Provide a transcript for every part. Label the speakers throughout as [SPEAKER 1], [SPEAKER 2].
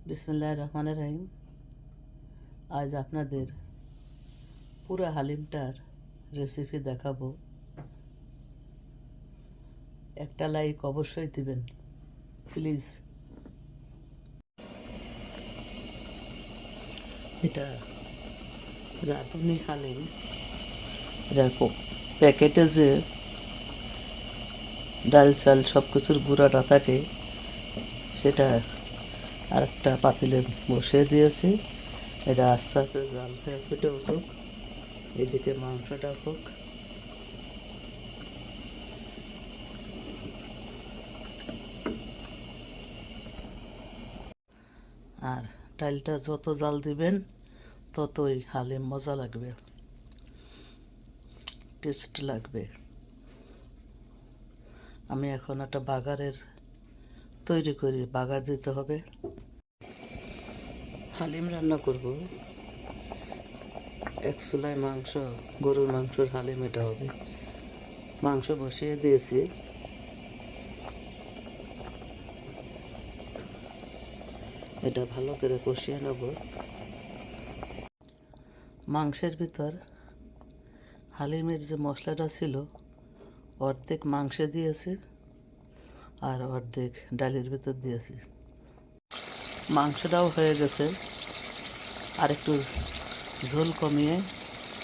[SPEAKER 1] বিসমিল্লাহির রহমানির রহিম। আজ আপনাদের পুরা হালিমটার রেসিপি দেখাবো। একটা লাইক অবশ্যই দিবেন প্লিজ। এটা রাঁধুনি হালিম। এটা প্যাকেটে যে ডাল চাল সব কিছুর গুঁড়াটা থাকে সেটা আরেকটা পাতিলে বসিয়ে দিয়েছি। এটা আস্তে আস্তে জাল হয়ে ফুটে উঠুক, এদিকে মাংসটা হোক। আর ডালটা যত জাল দিবেন ততই হালিম মজা লাগবে, টেস্ট লাগবে। আমি এখন একটা বাগারের তৈরি করি, বাগার দিতে হবে। হালিম রান্না করব, এক চুলায় মাংস, গরুর মাংসের হালিম এটা হবে। মাংস বসিয়ে দিয়েছি, এটা ভালো করে কষিয়ে নেব। মাংসের ভিতর হালিমের যে মশলাটা ছিল অর্ধেক মাংসে দিয়েছি আর অর্ধেক ডালের ভিতর দিয়েছি। মাংসটাও হয়ে গেছে, আর একটু ঝোল কমিয়ে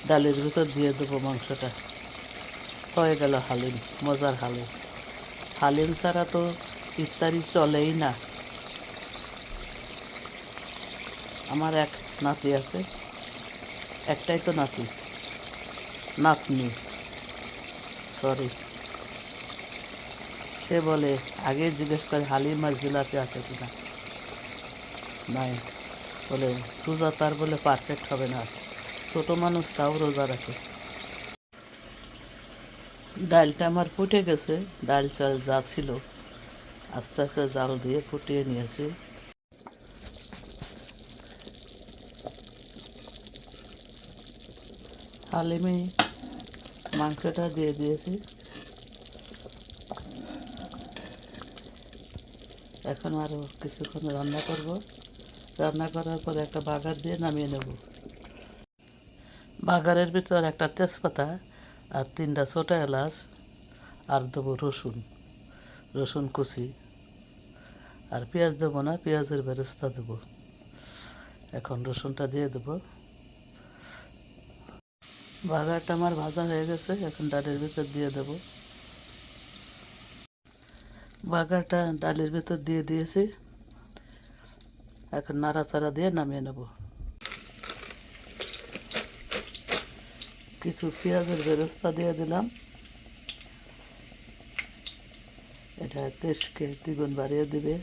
[SPEAKER 1] ডালের ভিতর দিয়ে দেবো মাংসটা। হয়ে গেল হালিম, মজার হালিম। হালিম ছাড়া তো ইফতারি চলেই না। আমার এক নাতি আছে, একটাই তো নাতি, নাতনি সরি। সে বলে, আগে জিজ্ঞেস করে হালিম আর জিলাপি আছে কিনা, নাই। বলে রোজা তার বলে পারফেক্ট হবে না, ছোট মানুষ তাও রোজা রাখে। ডালটা আমার ফুটে গেছে, ডাল চাল যা ছিল আস্তে আস্তে জাল দিয়ে ফুটিয়ে নিয়েছি। হালিমে মাংসটা দিয়ে দিয়েছি। এখন আরও কিছুক্ষণ রান্না করব। রান্না করার পর একটা বাগার দিয়ে নামিয়ে নেব। বাগারের ভিতর একটা তেজপাতা আর 3টা ছোটো এলাচ, আর দেবো রসুন, রসুন কুচি। আর পেঁয়াজ দেবো না, পেঁয়াজের বেরেস্তা দেবো। এখন রসুনটা দিয়ে দেবো। বাগারটা আমার ভাজা হয়ে গেছে, এখন ডালের ভিতর দিয়ে দেবো। বাগারটা ডালের ভিতর দিয়ে দিয়েছি, এখন নাড়াচাড়া দিয়ে নামিয়ে নেব। কিছু পেঁয়াজের বেরেস্তা দিয়ে দিলাম, এটা টেস্টকে দ্বিগুণ বাড়িয়ে দিবে।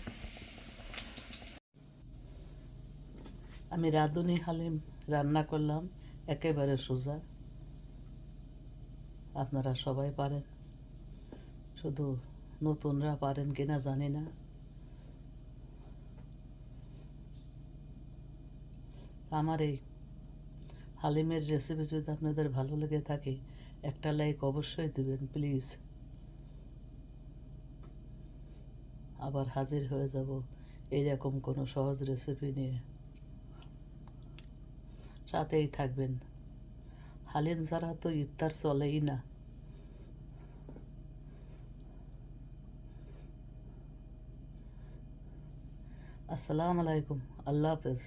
[SPEAKER 1] আমি রাঁধুনি হালিম রান্না করলাম, একেবারে সোজা। আপনারা সবাই পারেন, শুধু নতুনরা পারেন কিনা জানি না। আমার এই হালিমের রেসিপি যদি আপনাদের ভালো লেগে থাকে একটা লাইক অবশ্যই দিবেন প্লিজ। আবার হাজির হয়ে যাব এইরকম কোনো সহজ রেসিপি নিয়ে, সাথেই থাকবেন। হালিম ছাড়া তো ইফতার চলেই না। আসসালামু আলাইকুম, আল্লাহ হাফেজ।